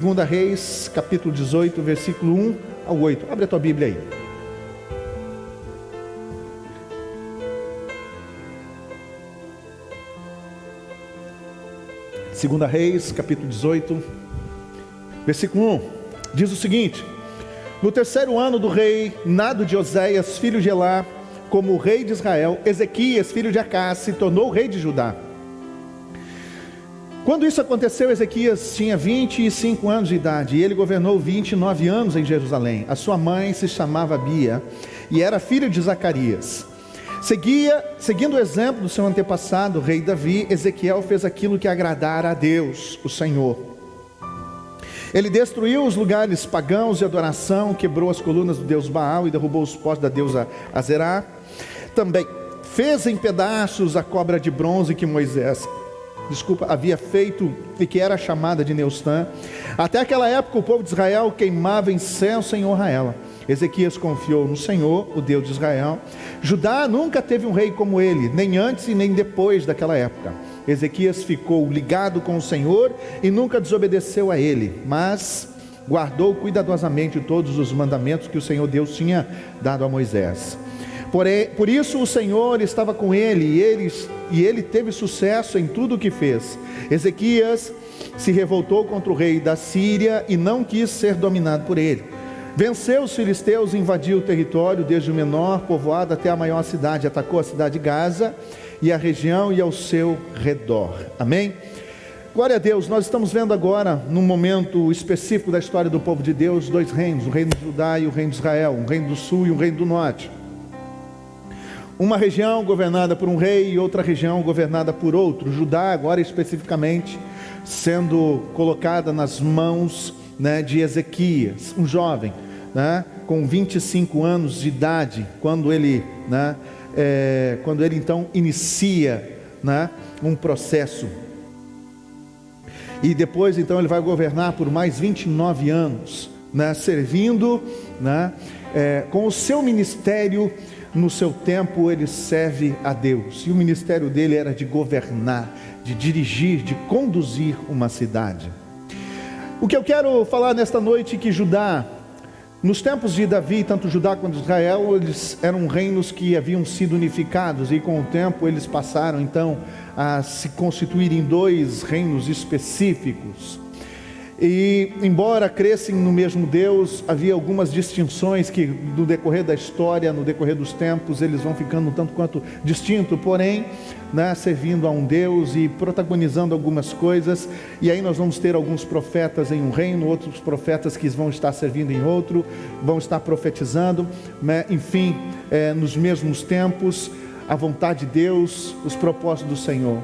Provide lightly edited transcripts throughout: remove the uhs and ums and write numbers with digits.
Segunda Reis, capítulo 18, versículo 1 ao 8. Abre a tua Bíblia aí. Segunda Reis, capítulo 18, versículo 1. Diz o seguinte: no terceiro ano do rei Nado de Oséias, filho de Elá, como rei de Israel, Ezequias, filho de Acás, se tornou rei de Judá. Quando isso aconteceu, Ezequias tinha 25 anos de idade, e ele governou 29 anos em Jerusalém. A sua mãe se chamava Abia, e era filha de Zacarias. Seguindo o exemplo do seu antepassado, o rei Davi, Ezequiel fez aquilo que agradara a Deus, o Senhor. Ele destruiu os lugares pagãos de adoração, quebrou as colunas do deus Baal e derrubou os postes da deusa Azerá. Também fez em pedaços a cobra de bronze que Moisés havia feito e que era chamada de Neustã. Até aquela época o povo de Israel queimava incenso em honra a ela. Ezequias confiou no Senhor, o Deus de Israel. Judá nunca teve um rei como ele, nem antes e nem depois daquela época. Ezequias ficou ligado com o Senhor e nunca desobedeceu a ele, mas guardou cuidadosamente todos os mandamentos que o Senhor Deus tinha dado a Moisés. Por isso o Senhor estava com ele, e ele teve sucesso em tudo o que fez. Ezequias se revoltou contra o rei da Síria e não quis ser dominado por ele. Venceu os filisteus e invadiu o território, desde o menor povoado até a maior cidade. Atacou a cidade de Gaza e a região e ao seu redor. Amém? Glória a Deus. Nós estamos vendo agora, num momento específico da história do povo de Deus, dois reinos: o reino de Judá e o reino de Israel, um reino do sul e um reino do norte. Uma região governada por um rei e outra região governada por outro. Judá agora especificamente sendo colocada nas mãos, de Ezequias, um jovem, com 25 anos de idade, quando ele então inicia, um processo. E depois então ele vai governar por mais 29 anos, servindo, com o seu ministério. No seu tempo ele serve a Deus, e o ministério dele era de governar, de dirigir, de conduzir uma cidade. O que eu quero falar nesta noite é que Judá, nos tempos de Davi, tanto Judá quanto Israel, eles eram reinos que haviam sido unificados, e com o tempo eles passaram então a se constituir em dois reinos específicos. E embora crescem no mesmo Deus, havia algumas distinções que no decorrer da história, no decorrer dos tempos, eles vão ficando um tanto quanto distintos, porém, servindo a um Deus e protagonizando algumas coisas. E aí nós vamos ter alguns profetas em um reino, outros profetas que vão estar servindo em outro, vão estar profetizando, enfim, nos mesmos tempos, a vontade de Deus, os propósitos do Senhor.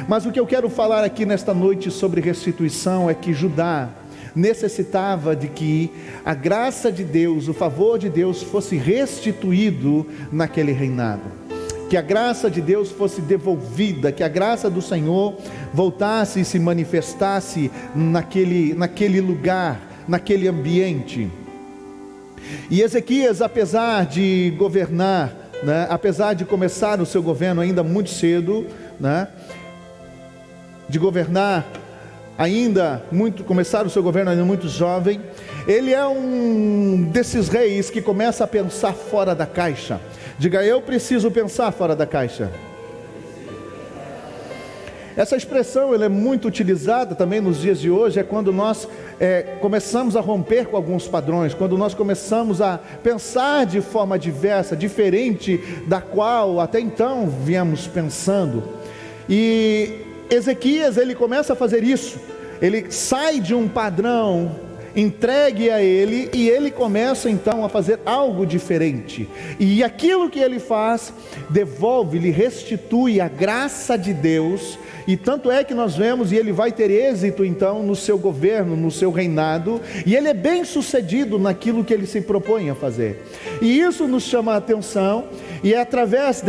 Mas o que eu quero falar aqui nesta noite sobre restituição é que Judá necessitava de que a graça de Deus, o favor de Deus fosse restituído naquele reinado, que a graça de Deus fosse devolvida, que a graça do Senhor voltasse e se manifestasse naquele lugar, naquele ambiente. E Ezequias, apesar de governar, apesar de começar o seu governo ainda muito cedo, começar o seu governo ainda muito jovem, ele é um desses reis que começa a pensar fora da caixa. Diga: eu preciso pensar fora da caixa. Essa expressão ela é muito utilizada também nos dias de hoje, é quando nós começamos a romper com alguns padrões, quando nós começamos a pensar de forma diversa, diferente da qual até então viemos pensando. E Ezequias, ele começa a fazer isso, ele sai de um padrão entregue a ele, e ele começa então a fazer algo diferente, e aquilo que ele faz, devolve-lhe, restitui a graça de Deus, e tanto é que nós vemos, e ele vai ter êxito então no seu governo, no seu reinado, e ele é bem sucedido naquilo que ele se propõe a fazer, e isso nos chama a atenção, e é através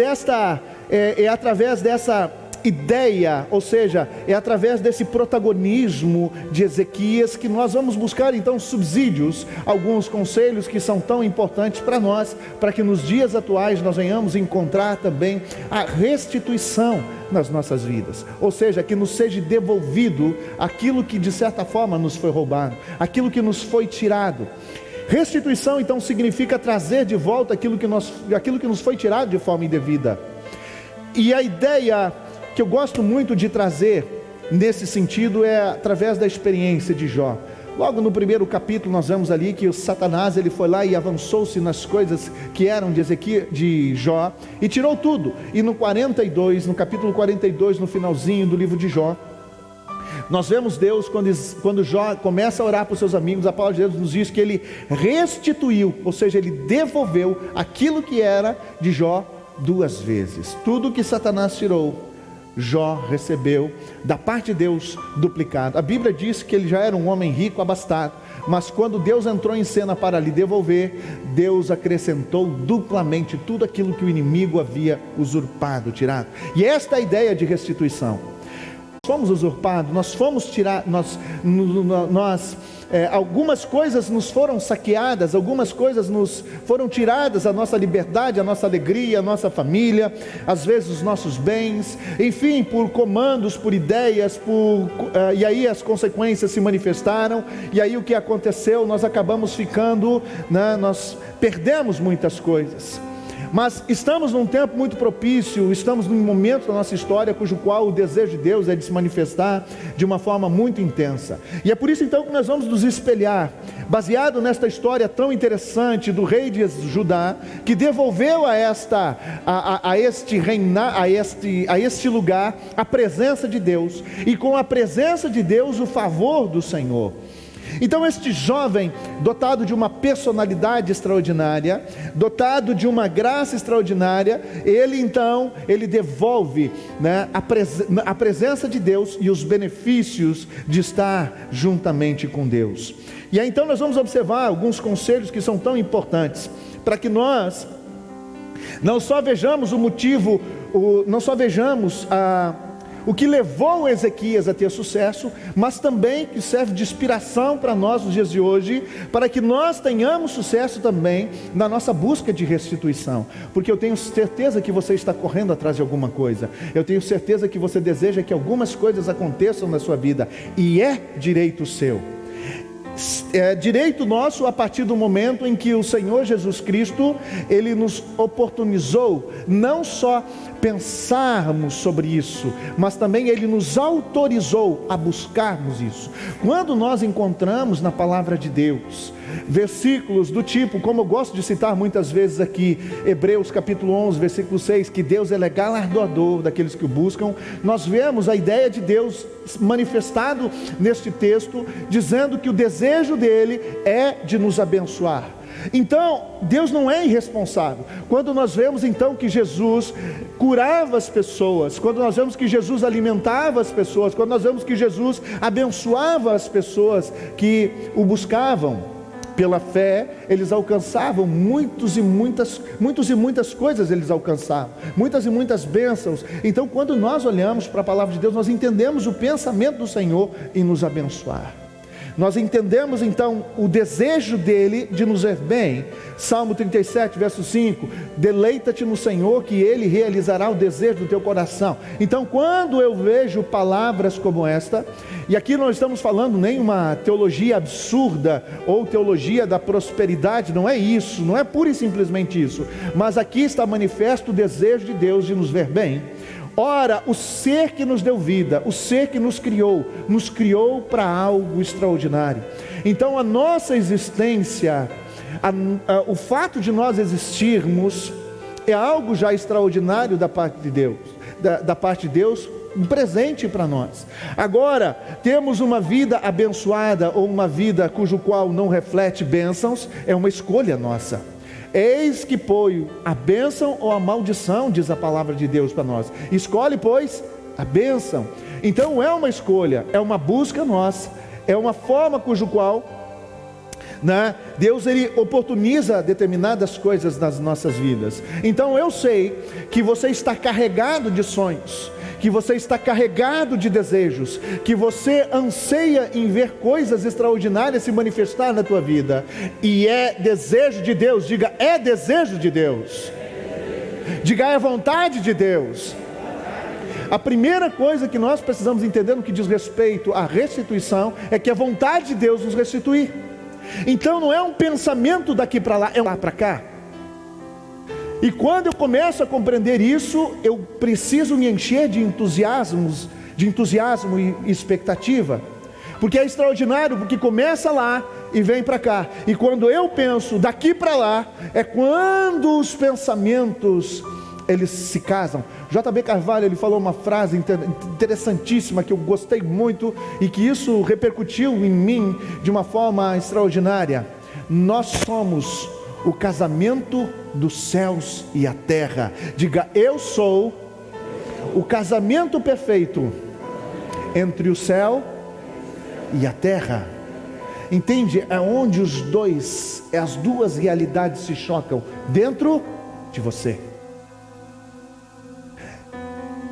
dessa ideia, ou seja, é através desse protagonismo de Ezequias que nós vamos buscar então subsídios, alguns conselhos que são tão importantes para nós, para que nos dias atuais nós venhamos encontrar também a restituição nas nossas vidas, ou seja, que nos seja devolvido aquilo que de certa forma nos foi roubado, aquilo que nos foi tirado. Restituição então significa trazer de volta aquilo que nos foi tirado de forma indevida. E a ideia que eu gosto muito de trazer nesse sentido é através da experiência de Jó. Logo no primeiro capítulo nós vemos ali que o Satanás ele foi lá e avançou-se nas coisas que eram de Jó e tirou tudo. E no capítulo 42, no finalzinho do livro de Jó, nós vemos Deus, quando Jó começa a orar para os seus amigos, a palavra de Deus nos diz que ele restituiu, ou seja, ele devolveu aquilo que era de Jó 2 vezes. Tudo que Satanás tirou, Jó recebeu da parte de Deus duplicado. A Bíblia diz que ele já era um homem rico, abastado, mas quando Deus entrou em cena para lhe devolver, Deus acrescentou duplamente tudo aquilo que o inimigo havia usurpado, tirado. E esta é a ideia de restituição. Fomos usurpados, nós fomos tirados, algumas coisas nos foram saqueadas, algumas coisas nos foram tiradas, a nossa liberdade, a nossa alegria, a nossa família, às vezes os nossos bens, enfim, por comandos, por ideias, e aí as consequências se manifestaram, e aí o que aconteceu, nós acabamos ficando, nós perdemos muitas coisas. Mas estamos num tempo muito propício, estamos num momento da nossa história cujo qual o desejo de Deus é de se manifestar de uma forma muito intensa. E é por isso então que nós vamos nos espelhar, baseado nesta história tão interessante do rei de Judá, que devolveu a este lugar a presença de Deus, e com a presença de Deus o favor do Senhor. Então este jovem, dotado de uma personalidade extraordinária, dotado de uma graça extraordinária, ele devolve a presença de Deus e os benefícios de estar juntamente com Deus. E aí então nós vamos observar alguns conselhos que são tão importantes, para que nós não só vejamos o motivo, não só vejamos o que levou Ezequias a ter sucesso, mas também que serve de inspiração para nós nos dias de hoje, para que nós tenhamos sucesso também na nossa busca de restituição. Porque eu tenho certeza que você está correndo atrás de alguma coisa, eu tenho certeza que você deseja que algumas coisas aconteçam na sua vida, e é direito seu. É direito nosso a partir do momento em que o Senhor Jesus Cristo, Ele nos oportunizou, não só pensarmos sobre isso, mas também Ele nos autorizou a buscarmos isso. Quando nós encontramos na palavra de Deus versículos do tipo, como eu gosto de citar muitas vezes aqui, Hebreus capítulo 11, versículo 6, que Deus é galardoador daqueles que o buscam, nós vemos a ideia de Deus manifestado neste texto, dizendo que o desejo dele é de nos abençoar. Então, Deus não é irresponsável. Quando nós vemos então que Jesus curava as pessoas, quando nós vemos que Jesus alimentava as pessoas, quando nós vemos que Jesus abençoava as pessoas que o buscavam, pela fé, eles alcançavam muitas e muitas coisas eles alcançavam, muitas e muitas bênçãos. Então, quando nós olhamos para a palavra de Deus, nós entendemos o pensamento do Senhor em nos abençoar. Nós entendemos então o desejo dele de nos ver bem. Salmo 37, verso 5: deleita-te no Senhor, que ele realizará o desejo do teu coração. Então, quando eu vejo palavras como esta, e aqui não estamos falando nem uma teologia absurda ou teologia da prosperidade, não é isso, não é pura e simplesmente isso, mas aqui está manifesto o desejo de Deus de nos ver bem. Ora, o ser que nos deu vida, o ser que nos criou para algo extraordinário. Então a nossa existência, o fato de nós existirmos, é algo já extraordinário da parte de Deus, da parte de Deus, um presente para nós. Agora, temos uma vida abençoada ou uma vida cujo qual não reflete bênçãos, é uma escolha nossa. Eis que põe a bênção ou a maldição, diz a palavra de Deus para nós. Escolhe, pois, a bênção. Então é uma escolha, é uma busca nossa, é uma forma cujo qual Deus ele oportuniza determinadas coisas nas nossas vidas. Então eu sei que você está carregado de sonhos, que você está carregado de desejos, que você anseia em ver coisas extraordinárias se manifestar na tua vida, e é desejo de Deus. Diga, é desejo de Deus. Diga, é vontade de Deus. A primeira coisa que nós precisamos entender no que diz respeito à restituição é que a vontade de Deus nos restituir. Então não é um pensamento daqui para lá, é lá para cá. E quando eu começo a compreender isso, eu preciso me encher de entusiasmo e expectativa, porque é extraordinário, porque começa lá e vem para cá. E quando eu penso daqui para lá, é quando os pensamentos eles se casam. J.B. Carvalho, ele falou uma frase interessantíssima que eu gostei muito e que isso repercutiu em mim de uma forma extraordinária. Nós somos o casamento dos céus e a terra. Diga, eu sou o casamento perfeito entre o céu e a terra. Entende? É onde as duas realidades se chocam dentro de você.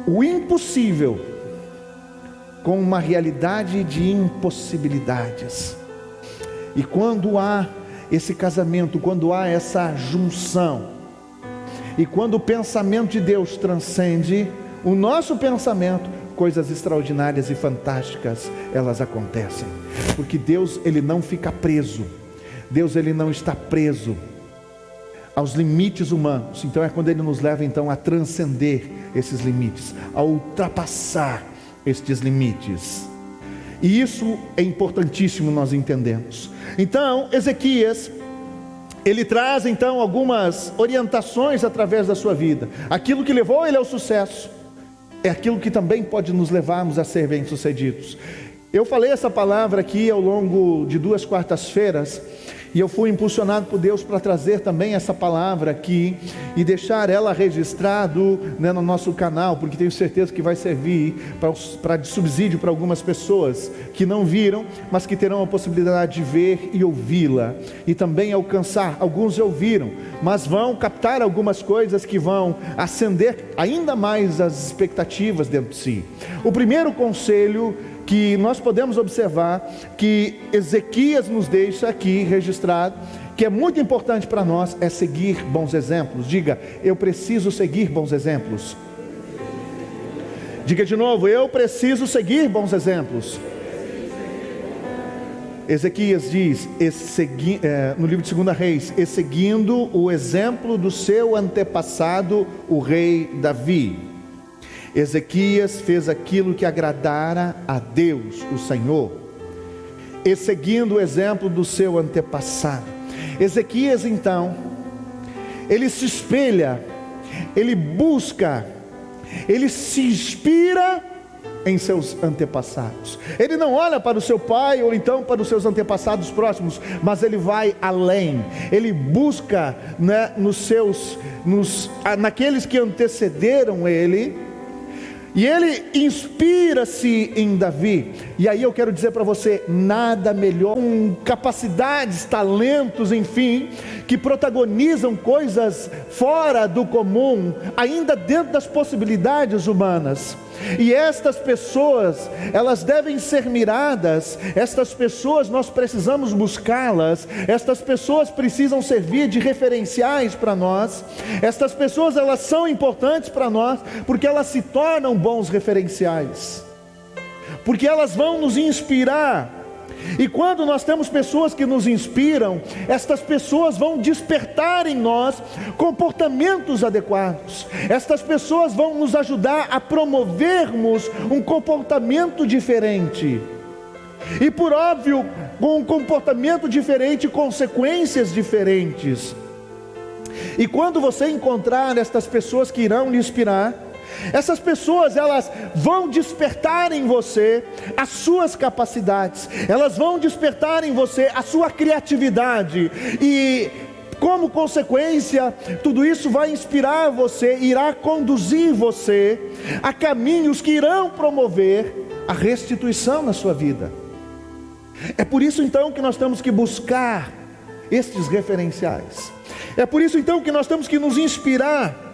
O impossível com uma realidade de impossibilidades. E quando há esse casamento, quando há essa junção, e quando o pensamento de Deus transcende o nosso pensamento, coisas extraordinárias e fantásticas elas acontecem, porque Deus ele não fica preso, Deus ele não está preso aos limites humanos. Então é quando ele nos leva então a transcender esses limites, a ultrapassar estes limites. E isso é importantíssimo nós entendemos. Então Ezequias, ele traz então algumas orientações através da sua vida. Aquilo que levou ele ao sucesso é aquilo que também pode nos levarmos a ser bem-sucedidos. Eu falei essa palavra aqui ao longo de 2 quartas-feiras, e eu fui impulsionado por Deus para trazer também essa palavra aqui e deixar ela registrado, né, no nosso canal, porque tenho certeza que vai servir para subsídio para algumas pessoas que não viram, mas que terão a possibilidade de ver e ouvi-la, e também alcançar. Alguns já ouviram, mas vão captar algumas coisas que vão acender ainda mais as expectativas dentro de si. O primeiro conselho que nós podemos observar, que Ezequias nos deixa aqui registrado, que é muito importante para nós, é seguir bons exemplos. Diga, eu preciso seguir bons exemplos. Diga de novo, eu preciso seguir bons exemplos. Ezequias diz, no livro de 2 Reis, e seguindo o exemplo do seu antepassado, o rei Davi, Ezequias fez aquilo que agradara a Deus, o Senhor, e seguindo o exemplo do seu antepassado. Ezequias então, ele se espelha, ele busca, ele se inspira em seus antepassados. Ele não olha para o seu pai ou então para os seus antepassados próximos, mas ele vai além. Ele busca, né, naqueles que antecederam ele. E ele inspira-se em Davi. E aí eu quero dizer para você, nada melhor, com capacidades, talentos, enfim, que protagonizam coisas fora do comum, ainda dentro das possibilidades humanas. E estas pessoas, elas devem ser miradas, estas pessoas nós precisamos buscá-las, estas pessoas precisam servir de referenciais para nós, estas pessoas elas são importantes para nós, porque elas se tornam bons referenciais, porque elas vão nos inspirar. E quando nós temos pessoas que nos inspiram, estas pessoas vão despertar em nós comportamentos adequados. Estas pessoas vão nos ajudar a promovermos um comportamento diferente. E por óbvio, com um comportamento diferente, consequências diferentes. E quando você encontrar estas pessoas que irão lhe inspirar, essas pessoas elas vão despertar em você as suas capacidades, elas vão despertar em você a sua criatividade, e como consequência, tudo isso vai inspirar você, irá conduzir você a caminhos que irão promover a restituição na sua vida. É por isso então que nós temos que buscar estes referenciais, é por isso então que nós temos que nos inspirar,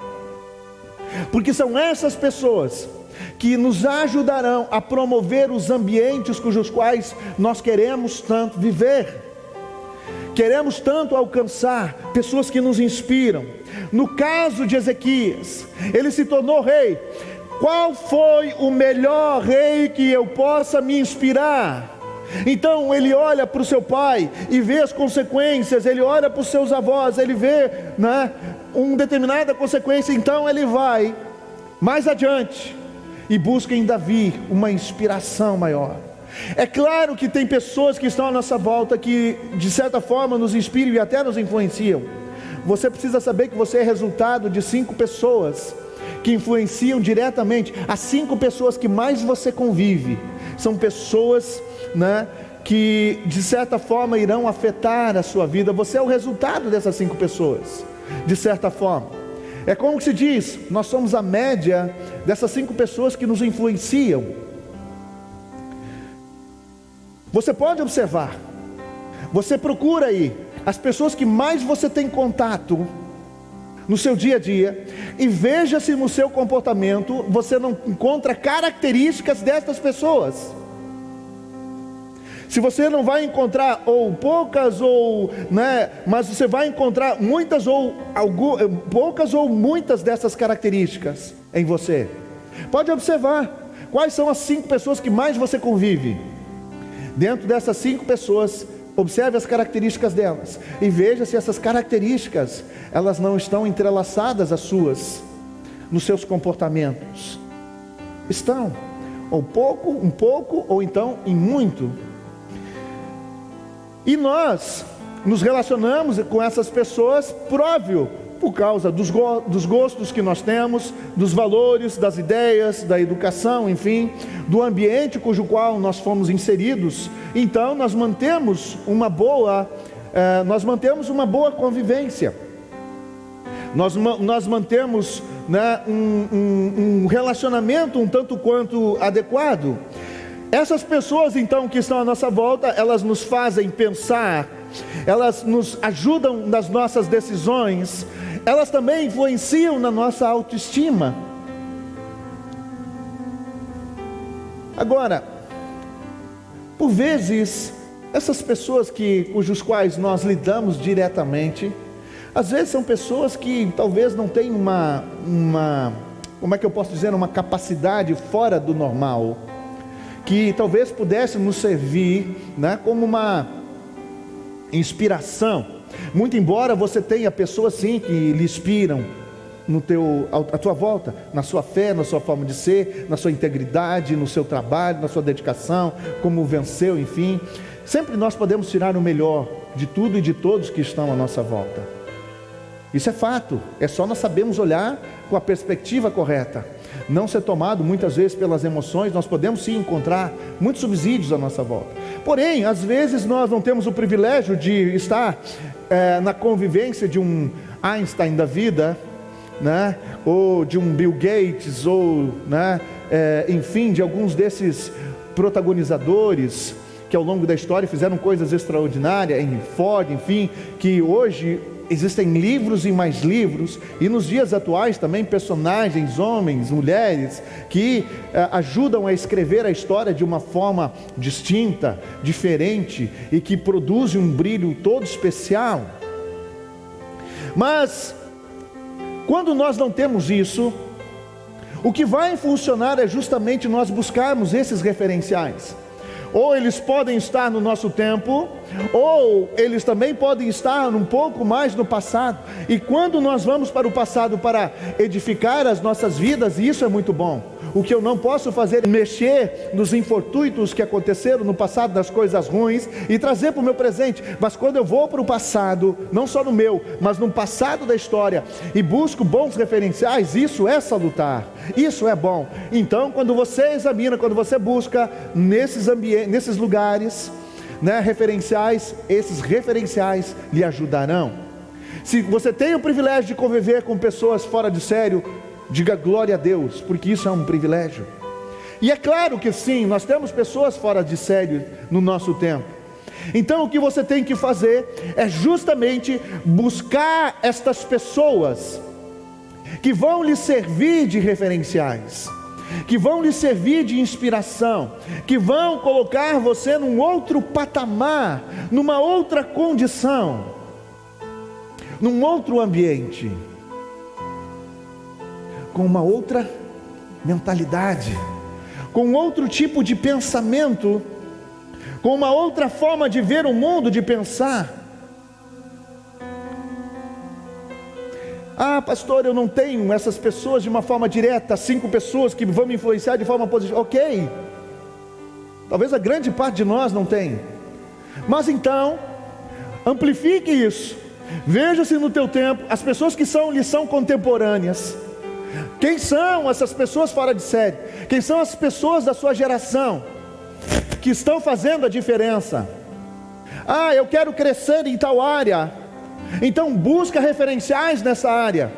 porque são essas pessoas que nos ajudarão a promover os ambientes cujos quais nós queremos tanto viver, queremos tanto alcançar, pessoas que nos inspiram. No caso de Ezequias, ele se tornou rei. Qual foi o melhor rei que eu possa me inspirar? Então ele olha para o seu pai e vê as consequências, ele olha para os seus avós, ele vê, né, uma determinada consequência, então ele vai mais adiante e busca em Davi uma inspiração maior. É claro que tem pessoas que estão à nossa volta que de certa forma nos inspiram e até nos influenciam. Você precisa saber que você é resultado de 5 pessoas que influenciam diretamente. As 5 pessoas que mais você convive são pessoas, né, que de certa forma irão afetar a sua vida. Você é o resultado dessas 5 pessoas, de certa forma. É como se diz, nós somos a média dessas 5 pessoas que nos influenciam. Você pode observar, você procura aí as pessoas que mais você tem contato no seu dia a dia, e veja se no seu comportamento você não encontra características dessas pessoas. Se você não vai encontrar ou poucas ou, né, mas você vai encontrar muitas ou poucas ou muitas dessas características em você. Pode observar quais são as 5 pessoas que mais você convive. Dentro dessas 5 pessoas, observe as características delas e veja se essas características elas não estão entrelaçadas às suas, nos seus comportamentos. Estão, ou pouco, um pouco, ou então em muito. E nós nos relacionamos com essas pessoas, próprio, por causa dos gostos que nós temos, dos valores, das ideias, da educação, enfim, do ambiente cujo qual nós fomos inseridos. Então nós mantemos uma boa convivência. Nós mantemos, né, um relacionamento um tanto quanto adequado. Essas pessoas então que estão à nossa volta, elas nos fazem pensar, elas nos ajudam nas nossas decisões, elas também influenciam na nossa autoestima. Agora, por vezes, essas pessoas cujos quais nós lidamos diretamente, às vezes são pessoas que talvez não tenham como é que eu posso dizer, uma capacidade fora do normal, que talvez pudesse nos servir, né, como uma inspiração. Muito embora você tenha pessoas sim que lhe inspiram à tua volta, na sua fé, na sua forma de ser, na sua integridade, no seu trabalho, na sua dedicação, como venceu, enfim. Sempre nós podemos tirar o melhor de tudo e de todos que estão à nossa volta. Isso é fato, é só nós sabemos olhar com a perspectiva correta, não ser tomado muitas vezes pelas emoções. Nós podemos sim encontrar muitos subsídios à nossa volta, porém às vezes nós não temos o privilégio de estar na convivência de um Einstein da vida, né? Ou de um Bill Gates, ou, né, enfim, de alguns desses protagonizadores que ao longo da história fizeram coisas extraordinárias, em Ford, enfim, que hoje existem livros e mais livros, e nos dias atuais também personagens, homens, mulheres, que ajudam a escrever a história de uma forma distinta, diferente, e que produzem um brilho todo especial. Mas quando nós não temos isso, o que vai funcionar é justamente nós buscarmos esses referenciais. Ou eles podem estar no nosso tempo, ou eles também podem estar um pouco mais no passado. E quando nós vamos para o passado para edificar as nossas vidas, isso é muito bom. O que eu não posso fazer é mexer nos infortúnios que aconteceram no passado, das coisas ruins, e trazer para o meu presente. Mas quando eu vou para o passado, não só no meu, mas no passado da história, e busco bons referenciais, isso é salutar, isso é bom. Então quando você examina, quando você busca nesses ambientes, nesses lugares, né, referenciais, esses referenciais lhe ajudarão. Se você tem o privilégio de conviver com pessoas fora de sério, diga glória a Deus, porque isso é um privilégio. E é claro que sim, nós temos pessoas fora de sério no nosso tempo. Então o que você tem que fazer é justamente buscar estas pessoas que vão lhe servir de referenciais, que vão lhe servir de inspiração, que vão colocar você num outro patamar, numa outra condição, num outro ambiente, com uma outra mentalidade, com outro tipo de pensamento, com uma outra forma de ver o mundo, de pensar. Ah, pastor, eu não tenho essas pessoas de uma forma direta, 5 pessoas que vão me influenciar de forma positiva. Ok, talvez a grande parte de nós não tenha, mas então, amplifique isso. Veja se no teu tempo, as pessoas que lhe são contemporâneas, quem são essas pessoas fora de série? Quem são as pessoas da sua geração, que estão fazendo a diferença? Ah, eu quero crescer em tal área, então busca referenciais nessa área,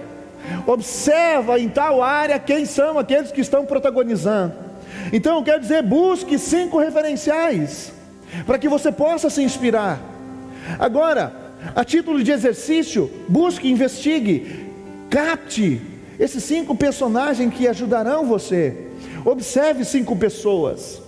observa em tal área quem são aqueles que estão protagonizando. Então eu quero dizer, busque 5 referenciais, para que você possa se inspirar. Agora, a título de exercício, busque, investigue, capte esses 5 personagens que ajudarão você. Observe 5 pessoas,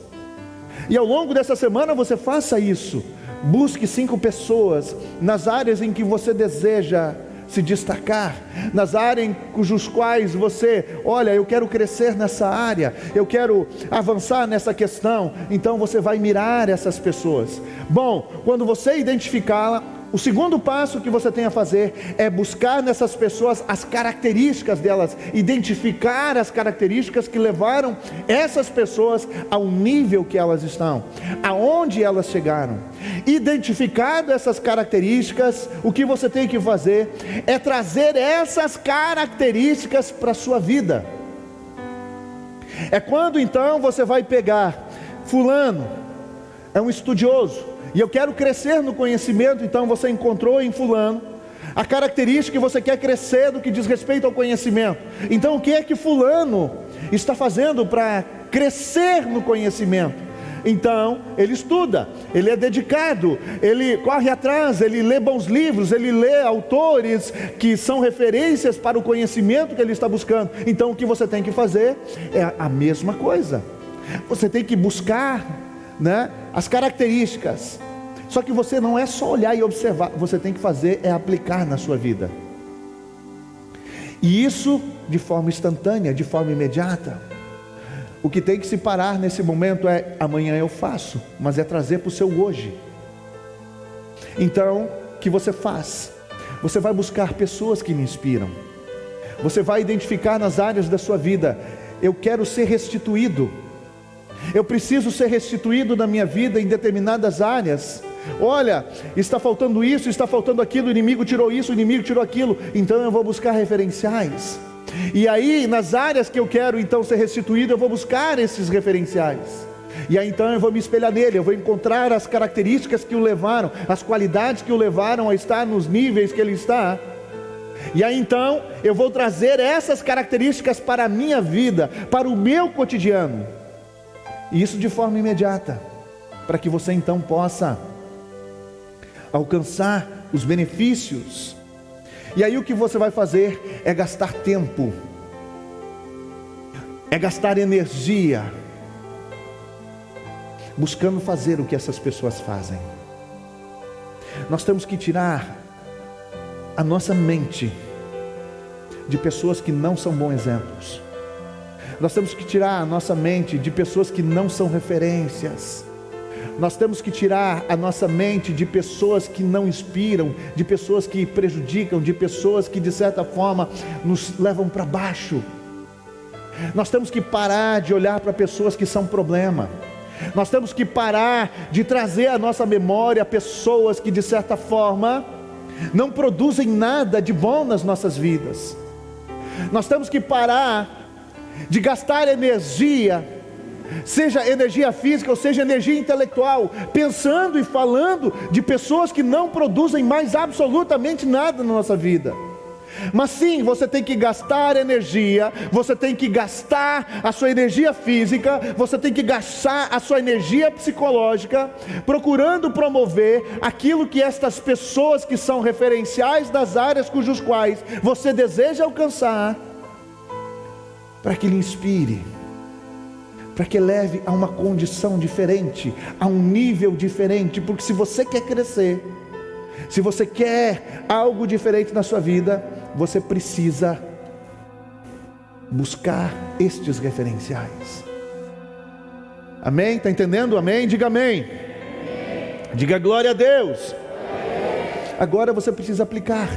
e ao longo dessa semana você faça isso. Busque 5 pessoas nas áreas em que você deseja se destacar, nas áreas em cujos quais você, olha, eu quero crescer nessa área, eu quero avançar nessa questão. Então você vai mirar essas pessoas. Bom, quando você identificá-la, o segundo passo que você tem a fazer é buscar nessas pessoas as características delas, identificar as características que levaram essas pessoas ao nível que elas estão, aonde elas chegaram. Identificado essas características, o que você tem que fazer é trazer essas características para a sua vida. É quando então você vai pegar, fulano é um estudioso, e eu quero crescer no conhecimento. Então você encontrou em fulano a característica que você quer crescer do que diz respeito ao conhecimento. Então o que é que fulano está fazendo para crescer no conhecimento? Então ele estuda, ele é dedicado, ele corre atrás, ele lê bons livros, ele lê autores que são referências para o conhecimento que ele está buscando. Então o que você tem que fazer é a mesma coisa. Você tem que buscar, as características. Só que você não é só olhar e observar, você tem que fazer é aplicar na sua vida, e isso de forma instantânea, de forma imediata. O que tem que se parar nesse momento é, amanhã eu faço, mas é trazer para o seu hoje. Então, o que você faz? Você vai buscar pessoas que me inspiram, você vai identificar nas áreas da sua vida, eu quero ser restituído, eu preciso ser restituído na minha vida em determinadas áreas. Olha, está faltando isso, está faltando aquilo, o inimigo tirou isso, o inimigo tirou aquilo. Então eu vou buscar referenciais. E aí nas áreas que eu quero então ser restituído, eu vou buscar esses referenciais. E aí então eu vou me espelhar nele, eu vou encontrar as características que o levaram, as qualidades que o levaram a estar nos níveis que ele está. E aí então eu vou trazer essas características para a minha vida, para o meu cotidiano. E isso de forma imediata, para que você então possa alcançar os benefícios. E aí o que você vai fazer é gastar tempo, é gastar energia, buscando fazer o que essas pessoas fazem. Nós temos que tirar a nossa mente de pessoas que não são bons exemplos. Nós temos que tirar a nossa mente de pessoas que não são referências. Nós temos que tirar a nossa mente de pessoas que não inspiram, de pessoas que prejudicam, de pessoas que de certa forma nos levam para baixo. Nós temos que parar de olhar para pessoas que são problema. Nós temos que parar de trazer à nossa memória pessoas que de certa forma não produzem nada de bom nas nossas vidas. Nós temos que parar de gastar energia, seja energia física ou seja energia intelectual, pensando e falando de pessoas que não produzem mais absolutamente nada na nossa vida. Mas sim, você tem que gastar energia, você tem que gastar a sua energia física, você tem que gastar a sua energia psicológica, procurando promover aquilo que estas pessoas que são referenciais das áreas cujos quais você deseja alcançar, para que lhe inspire, para que leve a uma condição diferente, a um nível diferente. Porque se você quer crescer, se você quer algo diferente na sua vida, você precisa buscar estes referenciais. Amém? Está entendendo? Amém? Diga amém. Diga glória a Deus. Agora você precisa aplicar.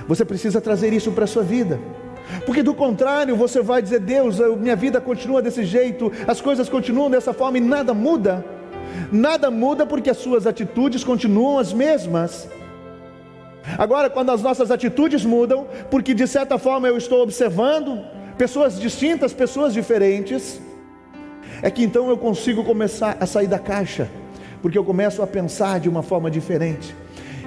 Você precisa trazer isso para a sua vida. Porque do contrário, você vai dizer: Deus, minha vida continua desse jeito, as coisas continuam dessa forma e nada muda. Nada muda porque as suas atitudes continuam as mesmas. Agora, quando as nossas atitudes mudam, porque de certa forma eu estou observando pessoas distintas, pessoas diferentes, é que então eu consigo começar a sair da caixa, porque eu começo a pensar de uma forma diferente.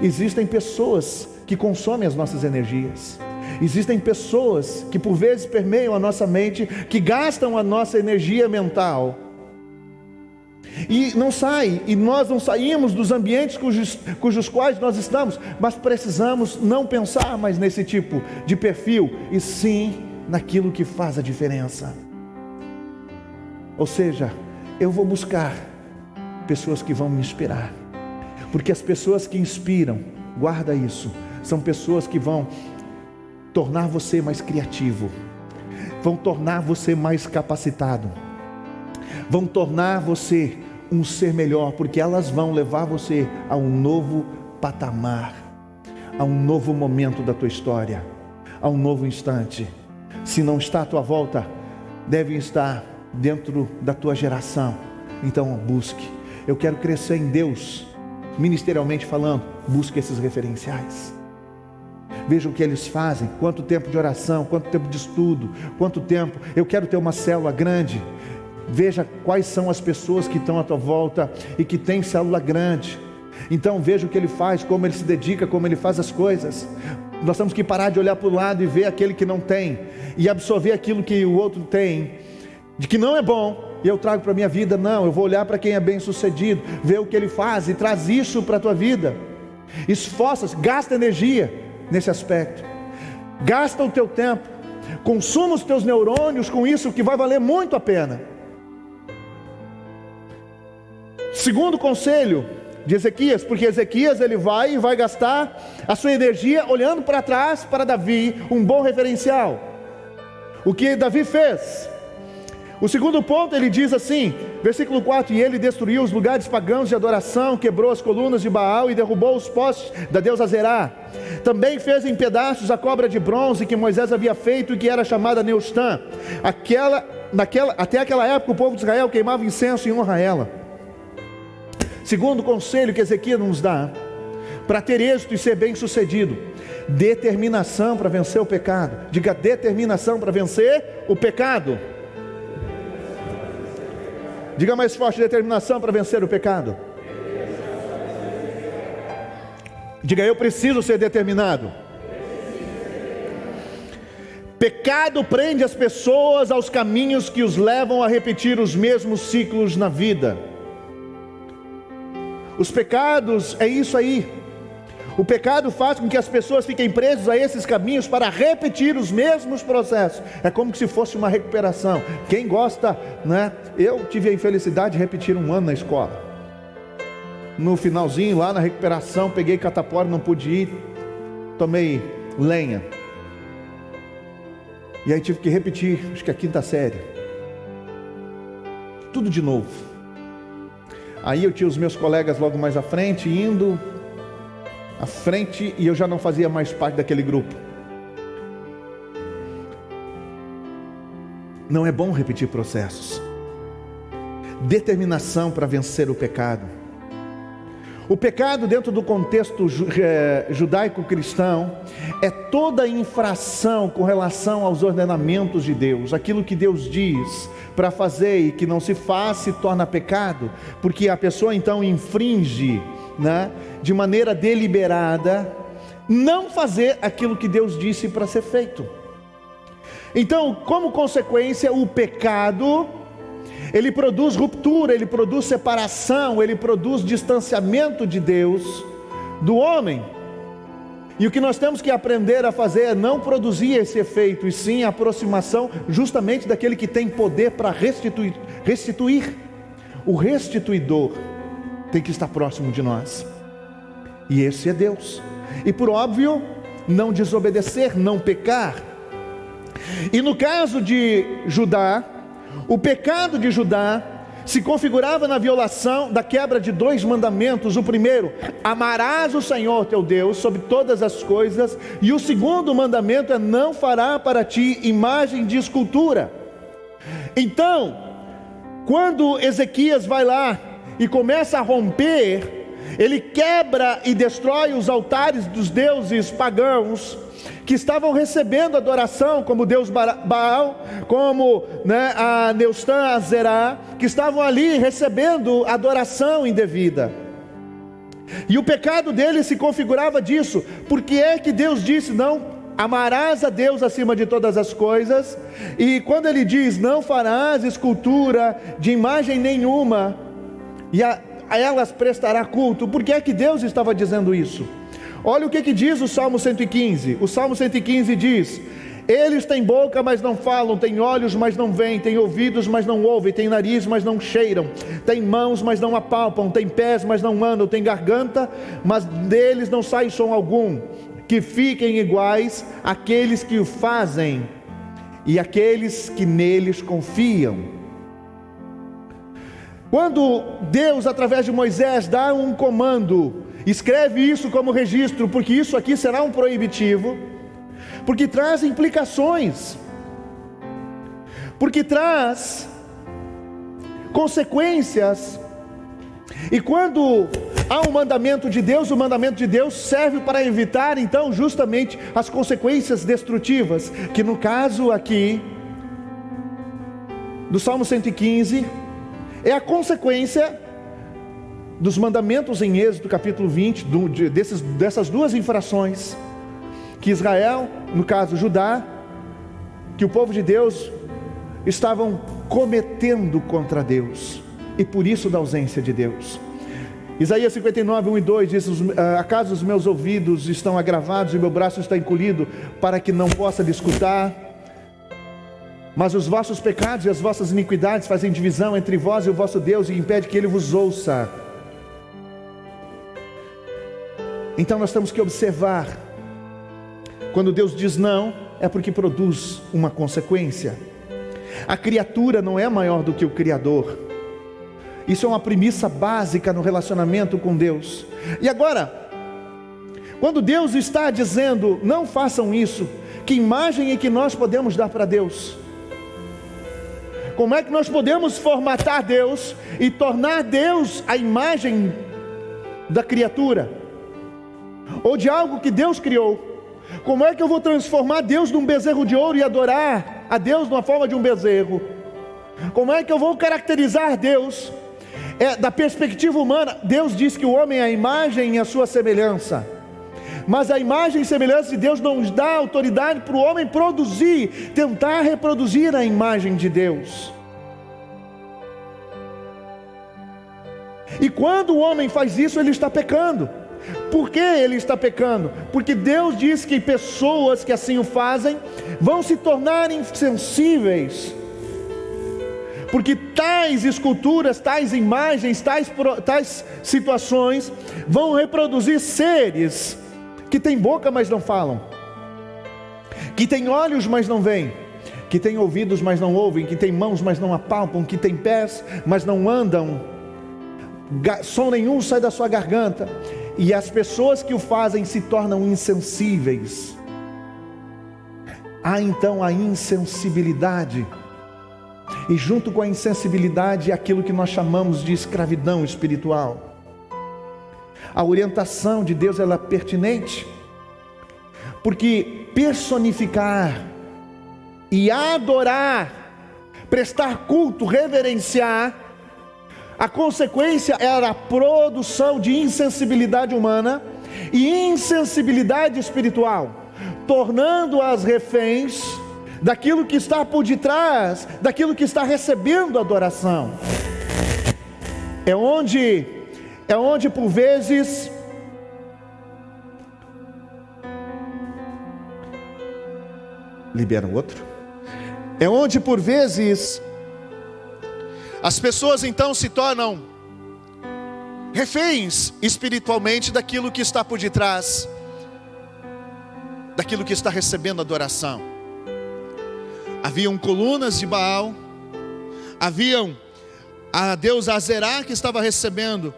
Existem pessoas que consomem as nossas energias. Existem pessoas que por vezes permeiam a nossa mente, que gastam a nossa energia mental. E não sai, e nós não saímos dos ambientes cujos quais nós estamos, mas precisamos não pensar mais nesse tipo de perfil, e sim naquilo que faz a diferença. Ou seja, eu vou buscar pessoas que vão me inspirar, porque as pessoas que inspiram, guarda isso, são pessoas que vão tornar você mais criativo, vão tornar você mais capacitado, vão tornar você um ser melhor, porque elas vão levar você a um novo patamar, a um novo momento da tua história, a um novo instante. Se não está à tua volta, deve estar dentro da tua geração. Então busque. Eu quero crescer em Deus, ministerialmente falando. Busque esses referenciais. Veja o que eles fazem, quanto tempo de oração, quanto tempo de estudo, quanto tempo. Eu quero ter uma célula grande. Veja quais são as pessoas que estão à tua volta e que têm célula grande. Então veja o que ele faz, como ele se dedica, como ele faz as coisas. Nós temos que parar de olhar para o lado e ver aquele que não tem, e absorver aquilo que o outro tem, de que não é bom, e eu trago para a minha vida. Não, eu vou olhar para quem é bem sucedido, ver o que ele faz e traz isso para a tua vida. Esforça-se, gasta energia nesse aspecto, gasta o teu tempo, consuma os teus neurônios com isso, que vai valer muito a pena. Segundo conselho de Ezequias, porque Ezequias ele vai gastar a sua energia olhando para trás para Davi, um bom referencial. O que Davi fez? O segundo ponto, ele diz assim, versículo 4: e ele destruiu os lugares pagãos de adoração, quebrou as colunas de Baal e derrubou os postes da deusa Zerá. Também fez em pedaços a cobra de bronze que Moisés havia feito e que era chamada Neustã. Até aquela época o povo de Israel queimava incenso em honra a ela. Segundo conselho que Ezequias nos dá, para ter êxito e ser bem sucedido: determinação para vencer o pecado. Diga: determinação para vencer o pecado. Diga mais forte: determinação para vencer o pecado. Diga: eu preciso ser determinado. Pecado prende as pessoas aos caminhos que os levam a repetir os mesmos ciclos na vida. Os pecados é isso aí. O pecado faz com que as pessoas fiquem presas a esses caminhos para repetir os mesmos processos. É como se fosse uma recuperação. Quem gosta, né? Eu tive a infelicidade de repetir um ano na escola. No finalzinho, lá na recuperação, peguei catapora, não pude ir, tomei lenha. E aí tive que repetir, acho que a 5ª série. Tudo de novo. Aí eu tinha os meus colegas logo mais à frente, indo à frente, e eu já não fazia mais parte daquele grupo. Não é bom repetir processos. Determinação para vencer o pecado. O pecado, dentro do contexto judaico-cristão, é toda infração com relação aos ordenamentos de Deus. Aquilo que Deus diz para fazer e que não se faz, se torna pecado, porque a pessoa então infringe, né, de maneira deliberada, não fazer aquilo que Deus disse para ser feito. Então, como consequência, o pecado, ele produz ruptura, ele produz separação, ele produz distanciamento de Deus do homem. E o que nós temos que aprender a fazer é não produzir esse efeito, e sim a aproximação justamente daquele que tem poder para restituir. O restituidor tem que estar próximo de nós, e esse é Deus. E por óbvio, não desobedecer, não pecar. E no caso de Judá, o pecado de Judá se configurava na violação da quebra de 2 mandamentos. O primeiro, amarás o Senhor teu Deus sobre todas as coisas, e o segundo mandamento é: não fará para ti imagem de escultura. Então, quando Ezequias vai lá e começa a romper, ele quebra e destrói os altares dos deuses pagãos que estavam recebendo adoração, como Deus Baal, como a Neustã, a Zerá, que estavam ali recebendo adoração indevida. E o pecado dele se configurava disso. Porque é que Deus disse: não, amarás a Deus acima de todas as coisas. E quando ele diz: não farás escultura de imagem nenhuma, e a elas prestará culto, por que é que Deus estava dizendo isso? Olha o que diz o Salmo 115. O Salmo 115 diz: eles têm boca, mas não falam, têm olhos, mas não veem, têm ouvidos, mas não ouvem, têm nariz, mas não cheiram, têm mãos, mas não apalpam, têm pés, mas não andam, têm garganta, mas deles não sai som algum. Que fiquem iguais àqueles que o fazem e àqueles que neles confiam. Quando Deus, através de Moisés, dá um comando, escreve isso como registro, porque isso aqui será um proibitivo, porque traz implicações, porque traz consequências. E quando há um mandamento de Deus, o mandamento de Deus serve para evitar então justamente as consequências destrutivas, que no caso aqui do Salmo 115 é a consequência dos mandamentos em Êxodo capítulo 20, dessas 2 infrações que Israel, no caso Judá, que o povo de Deus estavam cometendo contra Deus, e por isso da ausência de Deus. Isaías 59, 1 e 2 diz: acaso os meus ouvidos estão agravados e meu braço está encolhido, para que não possa lhe escutar? Mas os vossos pecados e as vossas iniquidades fazem divisão entre vós e o vosso Deus, e impede que ele vos ouça. Então nós temos que observar, quando Deus diz não, é porque produz uma consequência. A criatura não é maior do que o Criador. Isso é uma premissa básica no relacionamento com Deus. E agora, quando Deus está dizendo: não façam isso, que imagem é que nós podemos dar para Deus? Como é que nós podemos formatar Deus e tornar Deus a imagem da criatura, ou de algo que Deus criou? Como é que eu vou transformar Deus num bezerro de ouro e adorar a Deus numa forma de um bezerro? Como é que eu vou caracterizar Deus? Da perspectiva humana, Deus diz que o homem é a imagem e a sua semelhança, mas a imagem e semelhança de Deus não nos dá autoridade para o homem produzir, tentar reproduzir a imagem de Deus. E quando o homem faz isso, ele está pecando. Por que ele está pecando? Porque Deus diz que pessoas que assim o fazem vão se tornar insensíveis, porque tais esculturas, tais imagens, tais situações vão reproduzir seres que têm boca, mas não falam, que têm olhos, mas não veem, que têm ouvidos, mas não ouvem, que têm mãos, mas não apalpam, que têm pés, mas não andam, som nenhum sai da sua garganta. E as pessoas que o fazem se tornam insensíveis. Há então a insensibilidade, e junto com a insensibilidade aquilo que nós chamamos de escravidão espiritual. A orientação de Deus ela é pertinente, porque personificar e adorar, prestar culto, reverenciar, a consequência era a produção de insensibilidade humana e insensibilidade espiritual, tornando-as reféns daquilo que está por detrás, daquilo que está recebendo adoração. É onde por vezes libera o outro. É onde por vezes as pessoas então se tornam reféns espiritualmente daquilo que está por detrás, daquilo que está recebendo adoração. Haviam colunas de Baal, haviam a deusa Azerá que estava recebendo,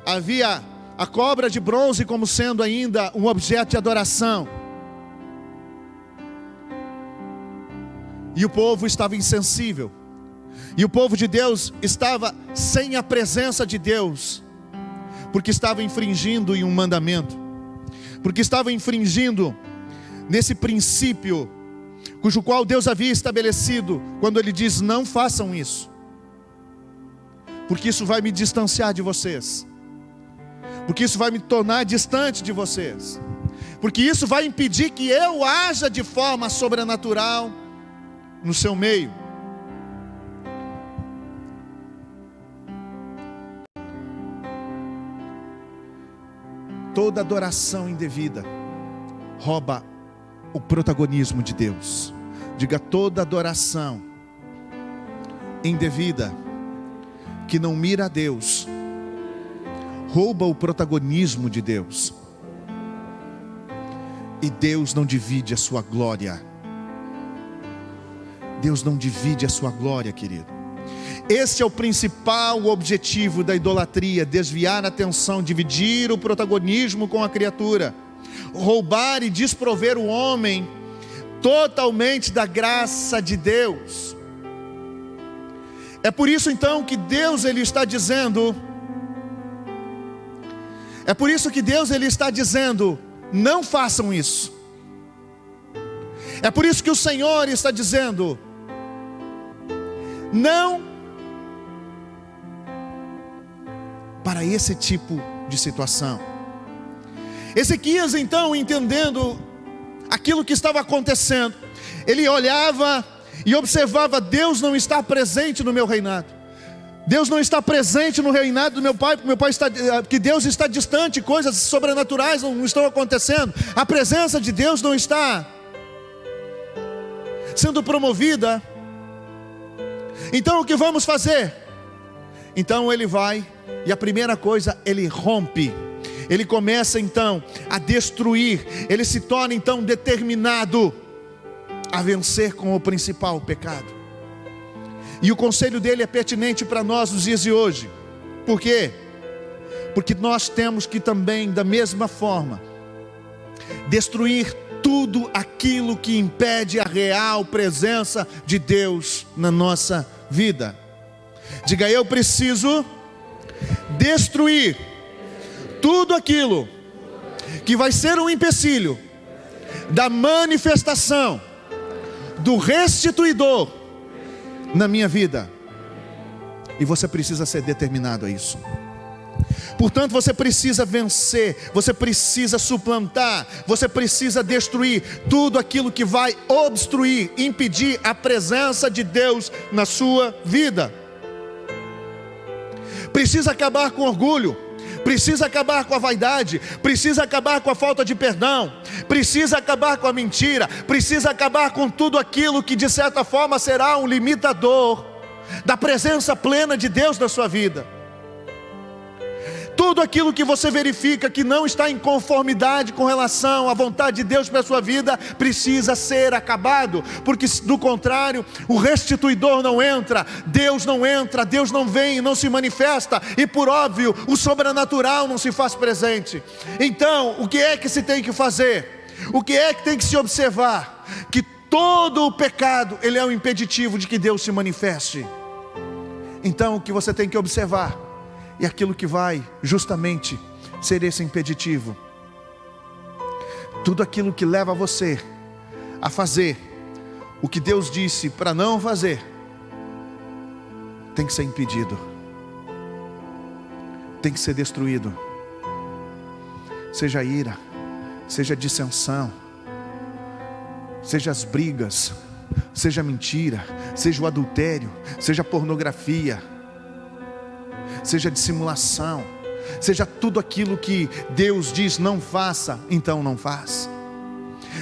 havia a cobra de bronze como sendo ainda um objeto de adoração. E o povo estava insensível, e o povo de Deus estava sem a presença de Deus, porque estava infringindo em um mandamento, porque estava infringindo nesse princípio, cujo qual Deus havia estabelecido, quando Ele diz: não façam isso, porque isso vai me distanciar de vocês, porque isso vai me tornar distante de vocês, porque isso vai impedir que eu haja de forma sobrenatural no seu meio. Toda adoração indevida rouba o protagonismo de Deus. Diga: toda adoração indevida que não mira a Deus rouba o protagonismo de Deus. E Deus não divide a sua glória. Deus não divide a sua glória, querido. Esse é o principal objetivo da idolatria: desviar a atenção, dividir o protagonismo com a criatura, roubar e desprover o homem totalmente da graça de Deus. É por isso então que Deus ele está dizendo, não façam isso. É por isso que o Senhor está dizendo, não para esse tipo de situação. Ezequias então, entendendo aquilo que estava acontecendo, ele olhava e observava: Deus não está presente no meu reinado, Deus não está presente no reinado do meu pai, que Deus está distante, coisas sobrenaturais não estão acontecendo, a presença de Deus não está sendo promovida. Então o que vamos fazer? Então ele vai, e a primeira coisa, ele rompe. Ele começa então a destruir. Ele se torna então determinado a vencer com o principal pecado. E o conselho dele é pertinente para nós nos dias de hoje. Por quê? Porque nós temos que também, da mesma forma, destruir tudo aquilo que impede a real presença de Deus na nossa vida. Diga: eu preciso destruir tudo aquilo que vai ser um empecilho da manifestação do restituidor na minha vida. E você precisa ser determinado a isso. Portanto, você precisa vencer, você precisa suplantar, você precisa destruir tudo aquilo que vai obstruir, impedir a presença de Deus na sua vida. Precisa acabar com o orgulho, precisa acabar com a vaidade, precisa acabar com a falta de perdão, precisa acabar com a mentira, precisa acabar com tudo aquilo que de certa forma será um limitador da presença plena de Deus na sua vida. Tudo aquilo que você verifica que não está em conformidade com relação à vontade de Deus para a sua vida, precisa ser acabado, porque do contrário, o restituidor não entra, Deus não vem, não se manifesta, e por óbvio, o sobrenatural não se faz presente. Então, o que é que se tem que fazer? O que é que tem que se observar? Que todo o pecado, ele é um impeditivo de que Deus se manifeste. Então, o que você tem que observar e aquilo que vai justamente ser esse impeditivo, tudo aquilo que leva você a fazer o que Deus disse para não fazer, tem que ser impedido, tem que ser destruído. Seja a ira, seja a dissensão, seja as brigas, seja a mentira, seja o adultério, seja a pornografia, seja dissimulação, seja tudo aquilo que Deus diz não faça, então não faz.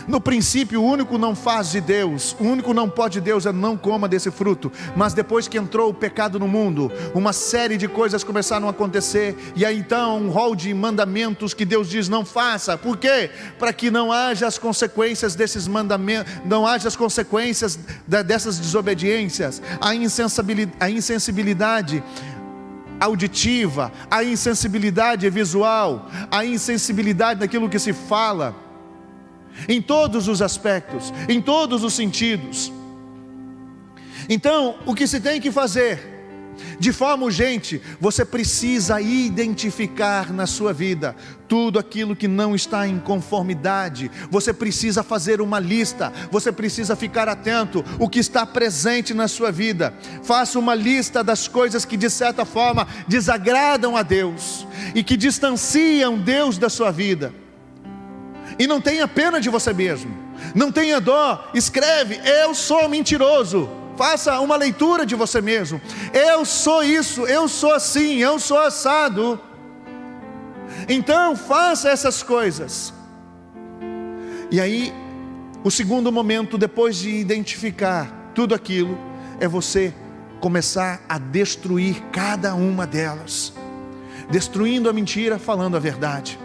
No princípio, o único não faz de Deus, o único não pode de Deus é não coma desse fruto. Mas depois que entrou o pecado no mundo, uma série de coisas começaram a acontecer. E aí então um rol de mandamentos que Deus diz não faça. Por quê? Para que não haja as consequências desses mandamentos, não haja as consequências dessas desobediências. A insensibilidade auditiva, a insensibilidade visual, a insensibilidade daquilo que se fala, em todos os aspectos, em todos os sentidos. Então, o que se tem que fazer? De forma urgente, você precisa identificar na sua vida tudo aquilo que não está em conformidade. Você precisa fazer uma lista, você precisa ficar atento o que está presente na sua vida. Faça uma lista das coisas que de certa forma desagradam a Deus e que distanciam Deus da sua vida. E não tenha pena de você mesmo, não tenha dó. Escreve: eu sou mentiroso. Faça uma leitura de você mesmo. Eu sou isso, eu sou assim, eu sou assado. Então faça essas coisas. E aí, o segundo momento, depois de identificar tudo aquilo, é você começar a destruir cada uma delas. Destruindo a mentira, falando a verdade.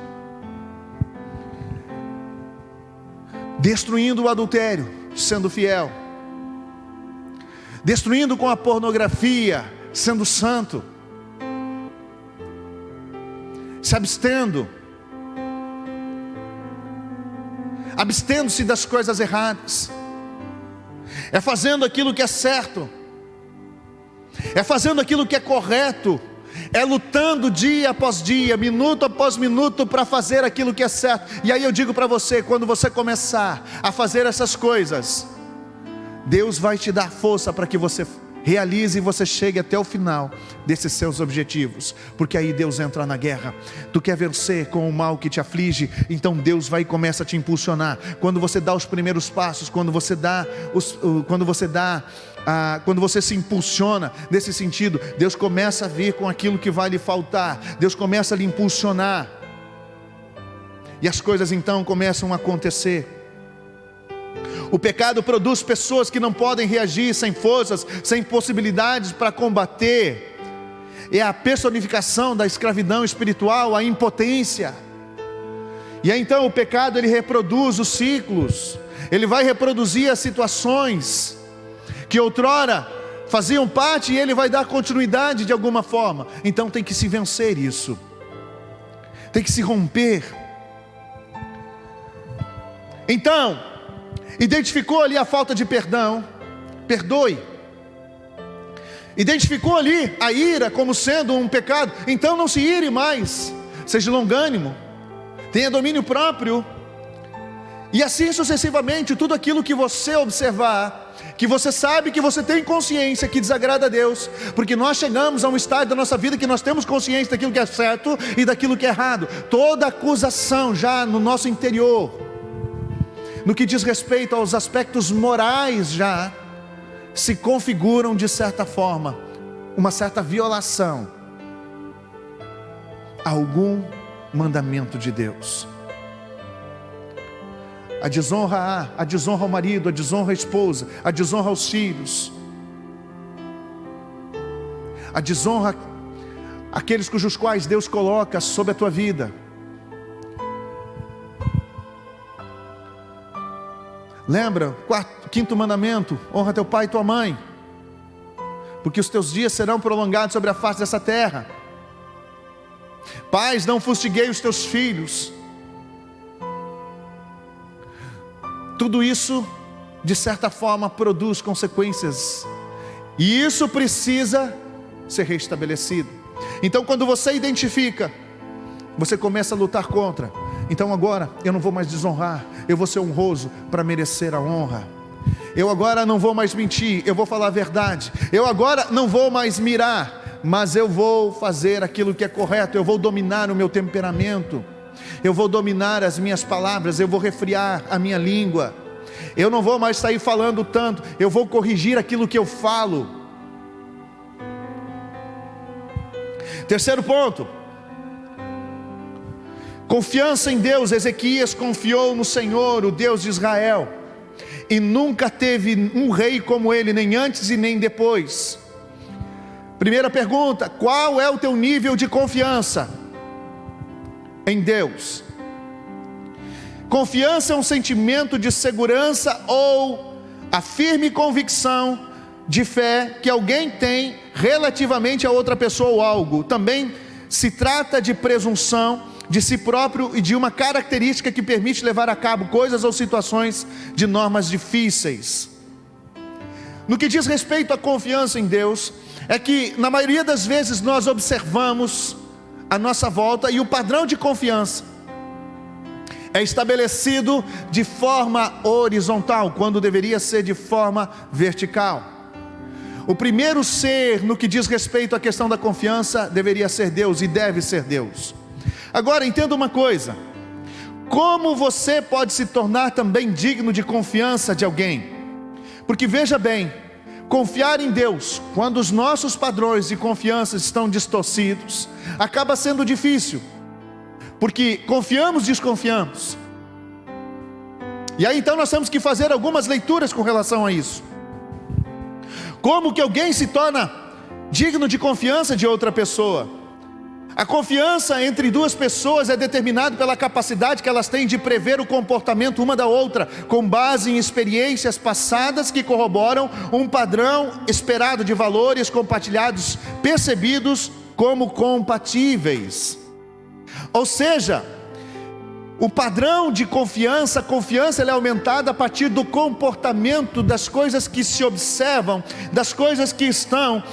Destruindo o adultério, sendo fiel. Destruindo com a pornografia, sendo santo. Se abstendo. Abstendo-se das coisas erradas. É fazendo aquilo que é certo. É fazendo aquilo que é correto. É lutando dia após dia, minuto após minuto, para fazer aquilo que é certo. E aí eu digo para você, quando você começar a fazer essas coisas, Deus vai te dar força para que você realize e você chegue até o final desses seus objetivos. Porque aí Deus entra na guerra. Tu quer vencer com o mal que te aflige, então Deus vai e começa a te impulsionar. Quando você dá os primeiros passos, quando você se impulsiona nesse sentido, Deus começa a vir com aquilo que vai lhe faltar. Deus começa a lhe impulsionar. E as coisas então começam a acontecer. O pecado produz pessoas que não podem reagir, sem forças, sem possibilidades para combater. É a personificação da escravidão espiritual, a impotência. E aí então o pecado, ele reproduz os ciclos. Ele vai reproduzir as situações que outrora faziam parte, e ele vai dar continuidade de alguma forma. Então tem que se vencer isso. Tem que se romper. Então, identificou ali a falta de perdão, perdoe. Identificou ali a ira como sendo um pecado, então não se ire mais. Seja longânimo, tenha domínio próprio. E assim sucessivamente, tudo aquilo que você observar, que você sabe, que você tem consciência que desagrada a Deus. Porque nós chegamos a um estágio da nossa vida que nós temos consciência daquilo que é certo e daquilo que é errado. Toda acusação já no nosso interior, no que diz respeito aos aspectos morais, já se configuram de certa forma uma certa violação a algum mandamento de Deus. A desonra ao marido, a desonra à esposa, a desonra aos filhos, a desonra àqueles cujos quais Deus coloca sobre a tua vida. Lembra, quinto mandamento: honra teu pai e tua mãe, porque os teus dias serão prolongados sobre a face dessa terra. Pais, não fustiguei os teus filhos. Tudo isso, de certa forma, produz consequências, e isso precisa ser restabelecido. Então, quando você identifica, você começa a lutar contra. Então agora eu não vou mais desonrar, eu vou ser honroso para merecer a honra. Eu agora não vou mais mentir, eu vou falar a verdade. Eu agora não vou mais mirar, mas eu vou fazer aquilo que é correto. Eu vou dominar o meu temperamento, eu vou dominar as minhas palavras, eu vou refrear a minha língua. Eu não vou mais sair falando tanto, eu vou corrigir aquilo que eu falo. Terceiro ponto: Confiança em Deus. Ezequias confiou no Senhor, o Deus de Israel, e nunca teve um rei como ele, nem antes e nem depois. Primeira pergunta: qual é o teu nível de confiança em Deus? Confiança é um sentimento de segurança ou a firme convicção de fé que alguém tem relativamente a outra pessoa ou algo. Também se trata de presunção de si próprio e de uma característica que permite levar a cabo coisas ou situações de normas difíceis. No que diz respeito à confiança em Deus, é que na maioria das vezes nós observamos a nossa volta e o padrão de confiança é estabelecido de forma horizontal, quando deveria ser de forma vertical. O primeiro ser no que diz respeito à questão da confiança deveria ser Deus e deve ser Deus. Agora entenda uma coisa: como você pode se tornar também digno de confiança de alguém? Porque veja bem, confiar em Deus, quando os nossos padrões de confiança estão distorcidos, acaba sendo difícil, porque confiamos, desconfiamos. E aí então nós temos que fazer algumas leituras com relação a isso. Como que alguém se torna digno de confiança de outra pessoa? A confiança entre duas pessoas é determinada pela capacidade que elas têm de prever o comportamento uma da outra, com base em experiências passadas que corroboram um padrão esperado de valores compartilhados, percebidos como compatíveis. Ou seja, o padrão de confiança, a confiança ela é aumentada a partir do comportamento, das coisas que se observam, das coisas que estão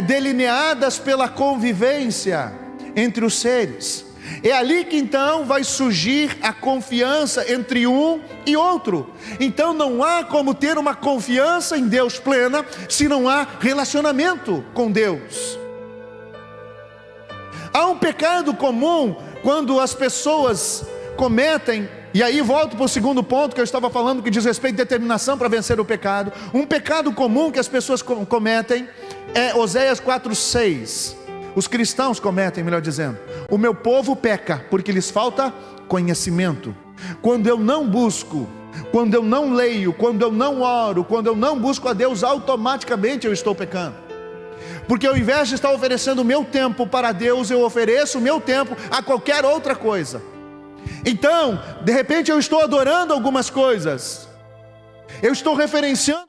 delineadas pela convivência entre os seres. É ali que então vai surgir a confiança entre um e outro. Então não há como ter uma confiança em Deus plena se não há relacionamento com Deus. Há um pecado comum quando as pessoas cometem, e aí volto para o segundo ponto que eu estava falando, que diz respeito à determinação para vencer o pecado. Um pecado comum que as pessoas cometem é Oséias 4:6. Os cristãos cometem, melhor dizendo: o meu povo peca porque lhes falta conhecimento. Quando eu não busco, quando eu não leio, quando eu não oro, quando eu não busco a Deus, automaticamente eu estou pecando. Porque ao invés de estar oferecendo o meu tempo para Deus, eu ofereço o meu tempo a qualquer outra coisa. Então, de repente eu estou adorando algumas coisas, eu estou referenciando.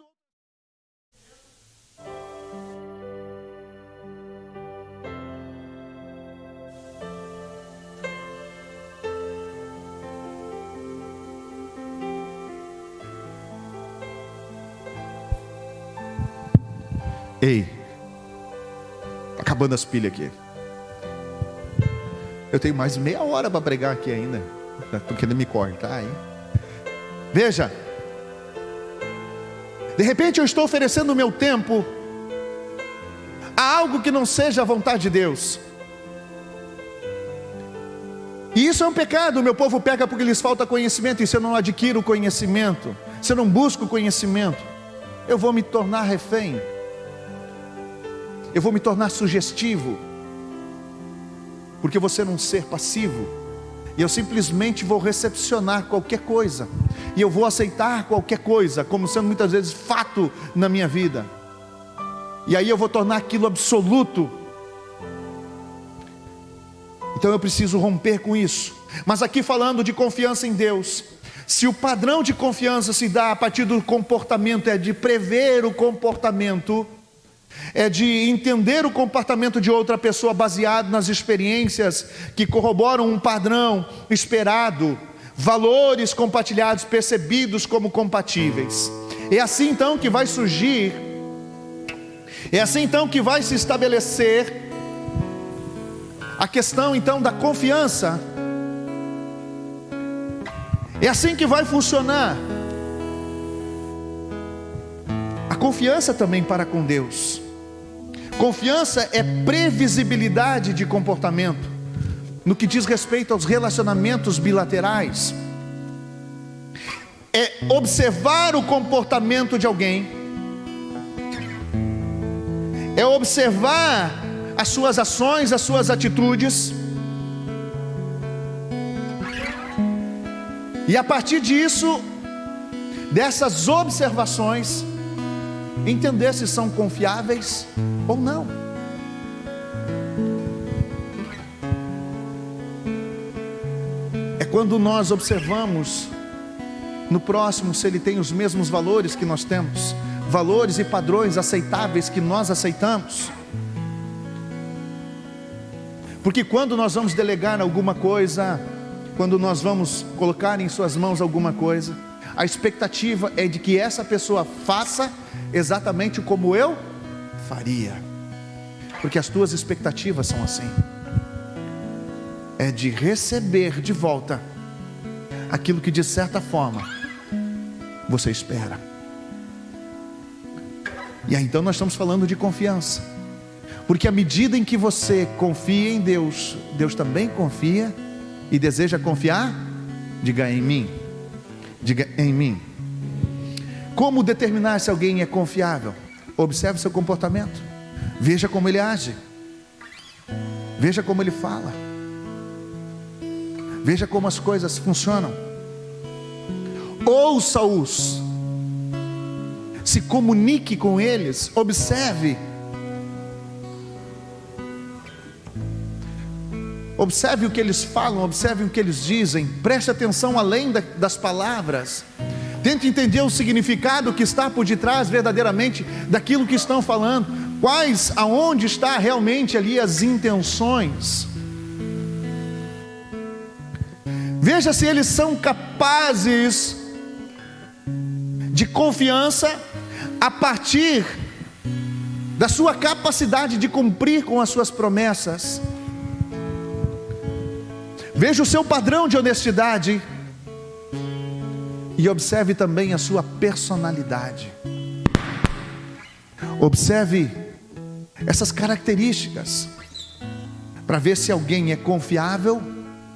Ei, acabando as pilhas aqui. Eu tenho mais meia hora para pregar aqui ainda. Estou querendo me cortar, hein? Veja, de repente eu estou oferecendo o meu tempo a algo que não seja a vontade de Deus. E isso é um pecado. O meu povo peca porque lhes falta conhecimento. E se eu não adquiro conhecimento, se eu não busco conhecimento, eu vou me tornar refém, eu vou me tornar sugestivo, porque eu vou ser um ser passivo, e eu simplesmente vou recepcionar qualquer coisa, e eu vou aceitar qualquer coisa, como sendo muitas vezes fato na minha vida, e aí eu vou tornar aquilo absoluto. Então eu preciso romper com isso. Mas aqui falando de confiança em Deus, se o padrão de confiança se dá a partir do comportamento, é de prever o comportamento, é de entender o comportamento de outra pessoa baseado nas experiências que corroboram um padrão esperado, valores compartilhados, percebidos como compatíveis. É assim então que vai surgir, é assim então que vai se estabelecer a questão então da confiança. É assim que vai funcionar a confiança também para com Deus. Confiança é previsibilidade de comportamento no que diz respeito aos relacionamentos bilaterais. É observar o comportamento de alguém, é observar as suas ações, as suas atitudes, E a partir disso, dessas observações, entender se são confiáveis ou não. É quando nós observamos no próximo se ele tem os mesmos valores que nós temos, valores e padrões aceitáveis que nós aceitamos. Porque quando nós vamos delegar alguma coisa, quando nós vamos colocar em suas mãos alguma coisa, a expectativa é de que essa pessoa faça exatamente como eu faria, porque as tuas expectativas são assim, é de receber de volta aquilo que de certa forma você espera. E aí então nós estamos falando de confiança, porque à medida em que você confia em Deus, Deus também confia e deseja confiar. Diga em mim, diga em mim. Como determinar se alguém é confiável? Observe seu comportamento, veja como ele age, veja como ele fala, veja como as coisas funcionam. Ouça-os, se comunique com eles, observe o que eles falam, observe o que eles dizem, preste atenção além das palavras, tente entender o significado que está por detrás verdadeiramente daquilo que estão falando, aonde está realmente ali as intenções. Veja se eles são capazes de confiança a partir da sua capacidade de cumprir com as suas promessas. Veja o seu padrão de honestidade e observe também a sua personalidade. Observe essas características para ver se alguém é confiável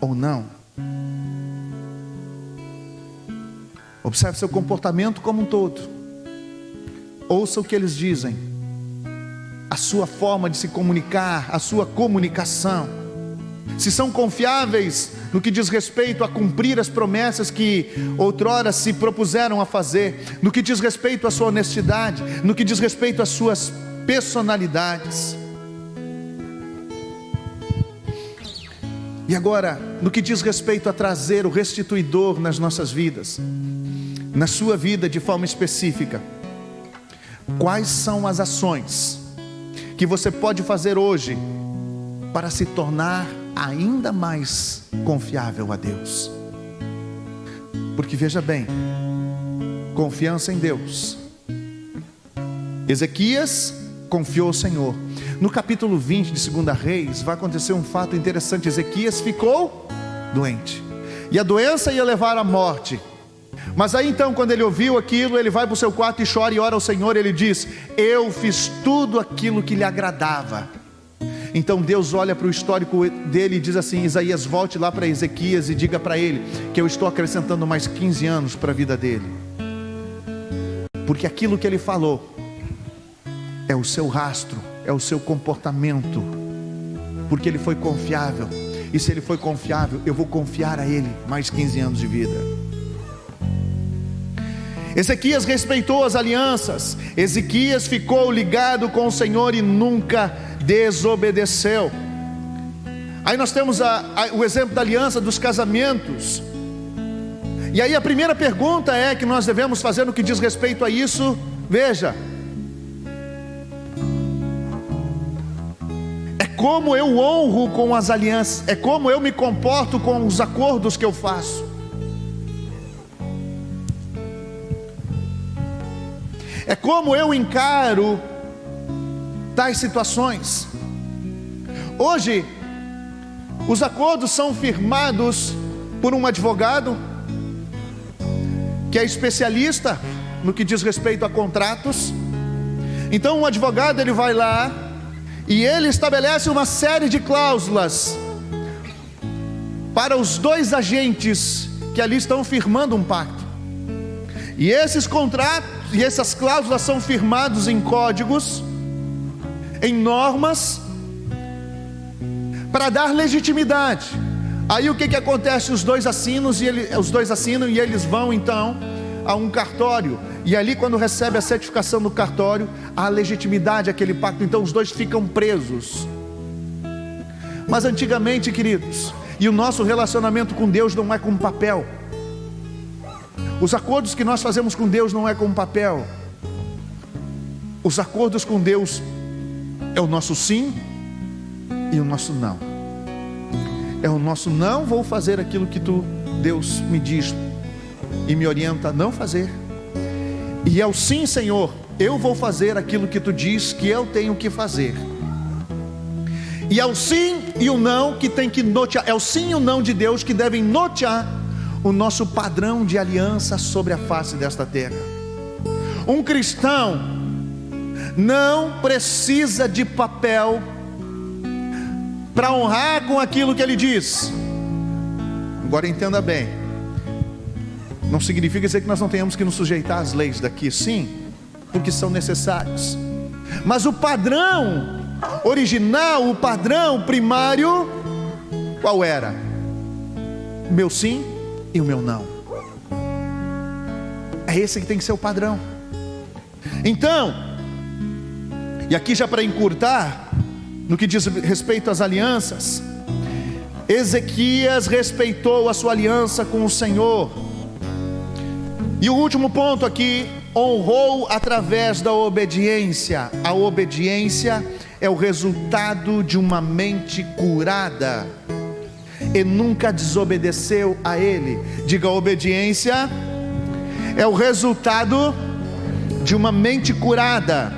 ou não. Observe seu comportamento como um todo. Ouça o que eles dizem, a sua forma de se comunicar, a sua comunicação, se são confiáveis no que diz respeito a cumprir as promessas que outrora se propuseram a fazer, no que diz respeito à sua honestidade, no que diz respeito às suas personalidades. E agora, no que diz respeito a trazer o restituidor nas nossas vidas, na sua vida de forma específica, quais são as ações que você pode fazer hoje para se tornar ainda mais confiável a Deus? Porque veja bem, confiança em Deus. Ezequias confiou ao Senhor. No capítulo 20 de 2 Reis vai acontecer um fato interessante. Ezequias ficou doente, e a doença ia levar à morte. Mas aí então, quando ele ouviu aquilo, ele vai para o seu quarto e chora e ora ao Senhor. Ele diz: eu fiz tudo aquilo que lhe agradava. Então Deus olha para o histórico dele e diz assim: Isaías, volte lá para Ezequias e diga para ele que eu estou acrescentando mais 15 anos para a vida dele, porque aquilo que ele falou é o seu rastro, é o seu comportamento, porque ele foi confiável. E se ele foi confiável, eu vou confiar a ele mais 15 anos de vida. Ezequias respeitou as alianças. Ezequias ficou ligado com o Senhor e nunca desobedeceu. Aí nós temos o exemplo da aliança dos casamentos. E aí a primeira pergunta é que nós devemos fazer no que diz respeito a isso. Veja, é como eu honro com as alianças, é como eu me comporto com os acordos que eu faço. É como eu encaro tais situações. Hoje, os acordos são firmados por um advogado que é especialista no que diz respeito a contratos. Então um advogado, ele vai lá e ele estabelece uma série de cláusulas para os dois agentes que ali estão firmando um pacto. E esses contratos e essas cláusulas são firmados em códigos, em normas, para dar legitimidade Aí o que acontece? Os dois assinam e eles vão então a um cartório. E ali, quando recebe a certificação do cartório, há legitimidade àquele pacto. Então os dois ficam presos. Mas antigamente, queridos, e o nosso relacionamento com Deus não é com papel. Os acordos que nós fazemos com Deus não é com papel. Os acordos com Deus é o nosso sim e o nosso não. É o nosso não, vou fazer aquilo que Deus me diz e me orienta a não fazer. E é o sim, Senhor, eu vou fazer aquilo que tu diz que eu tenho que fazer. E é o sim e o não que tem que nortear, é o sim e o não de Deus que devem nortear o nosso padrão de aliança sobre a face desta terra. Um cristão não precisa de papel para honrar com aquilo que ele diz. Agora entenda bem, não significa dizer que nós não tenhamos que nos sujeitar às leis daqui, sim, porque são necessários. Mas o padrão original, o padrão primário, qual era? O meu sim e o meu não. É esse que tem que ser o padrão. Então, e aqui já para encurtar, no que diz respeito às alianças, Ezequias respeitou a sua aliança com o Senhor. E o último ponto aqui, honrou através da obediência. A obediência é o resultado de uma mente curada, e nunca desobedeceu a Ele. Diga, a obediência é o resultado de uma mente curada.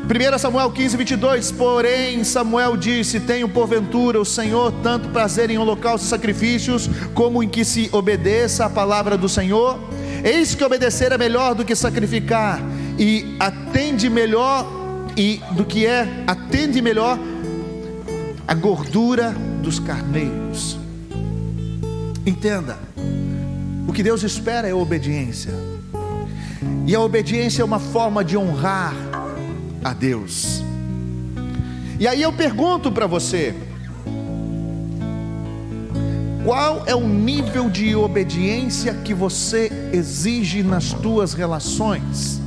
1 Samuel 15, 22, porém Samuel disse: tenho porventura o Senhor tanto prazer em holocaustos e sacrifícios, como em que se obedeça a palavra do Senhor? Eis que obedecer é melhor do que sacrificar, e atende melhor a gordura dos carneiros. Entenda, o que Deus espera é a obediência, e a obediência é uma forma de honrar a Deus. E aí eu pergunto para você, qual é o nível de obediência que você exige nas tuas relações?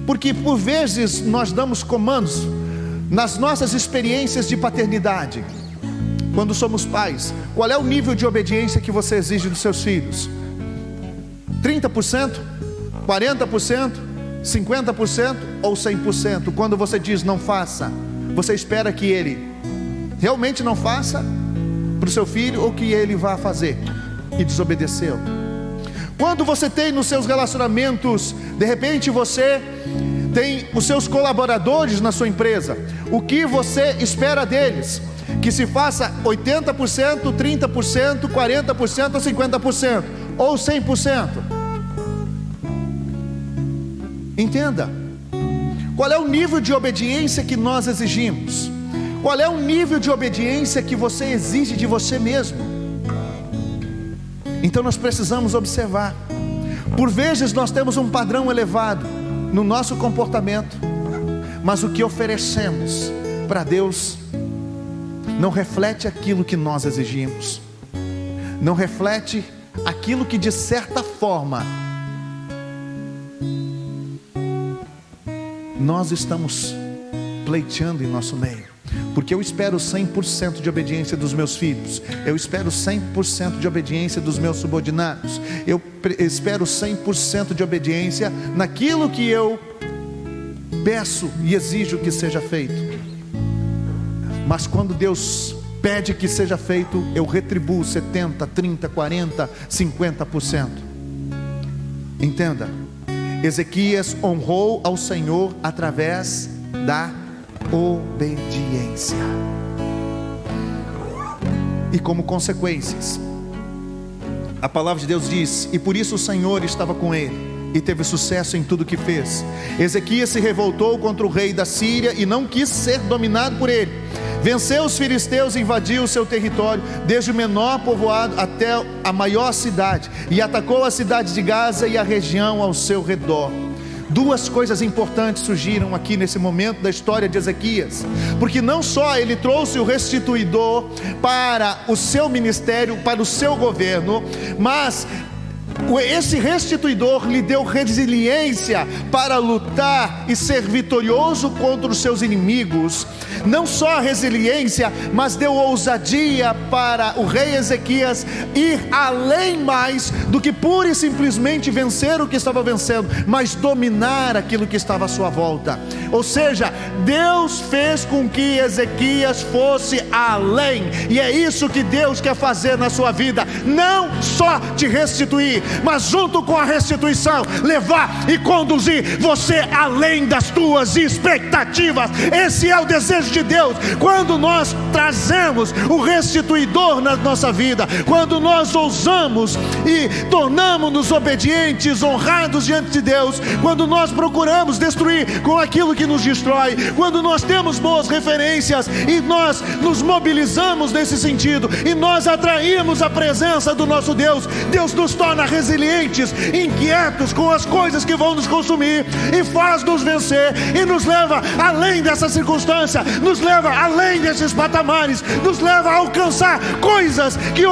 Porque por vezes nós damos comandos nas nossas experiências de paternidade. Quando somos pais, qual é o nível de obediência que você exige dos seus filhos? 30%? 40%? 50% ou 100%? Quando você diz não faça, você espera que ele realmente não faça para o seu filho, ou que ele vá fazer e desobedeceu? Quando você tem nos seus relacionamentos, de repente você tem os seus colaboradores na sua empresa, o que você espera deles? Que se faça 80%, 30%, 40% ou 50% ou 100%? Entenda, qual é o nível de obediência que nós exigimos? Qual é o nível de obediência que você exige de você mesmo? Então nós precisamos observar. Por vezes nós temos um padrão elevado no nosso comportamento, mas o que oferecemos para Deus não reflete aquilo que nós exigimos, não reflete aquilo que de certa forma nós estamos pleiteando em nosso meio. Porque eu espero 100% de obediência dos meus filhos, eu espero 100% de obediência dos meus subordinados, eu espero 100% de obediência naquilo que eu peço e exijo que seja feito. Mas quando Deus pede que seja feito, eu retribuo 70%, 30%, 40%, 50%. Entenda, Ezequias honrou ao Senhor através da obediência. E como consequências, a palavra de Deus diz: e por isso o Senhor estava com ele, e teve sucesso em tudo que fez. Ezequias se revoltou contra o rei da Síria e não quis ser dominado por ele. Venceu os filisteus e invadiu o seu território, desde o menor povoado até a maior cidade, e atacou a cidade de Gaza e a região ao seu redor. Duas coisas importantes surgiram aqui nesse momento da história de Ezequias, porque não só ele trouxe o restituidor para o seu ministério, para o seu governo, mas esse restituidor lhe deu resiliência para lutar e ser vitorioso contra os seus inimigos. Não só resiliência, mas deu ousadia para o rei Ezequias ir além mais do que pura e simplesmente vencer o que estava vencendo, mas dominar aquilo que estava à sua volta. Ou seja, Deus fez com que Ezequias fosse além, e é isso que Deus quer fazer na sua vida, não só te restituir, mas junto com a restituição, levar e conduzir você além das tuas expectativas. Esse é o desejo de Deus. Quando nós trazemos o restituidor na nossa vida, quando nós ousamos e tornamos-nos obedientes, honrados diante de Deus, quando nós procuramos destruir com aquilo que nos destrói, quando nós temos boas referências e nós nos mobilizamos nesse sentido, e nós atraímos a presença do nosso Deus, Deus nos torna resilientes, inquietos com as coisas que vão nos consumir, e faz-nos vencer, e nos leva além dessa circunstância, nos leva além desses patamares, nos leva a alcançar coisas que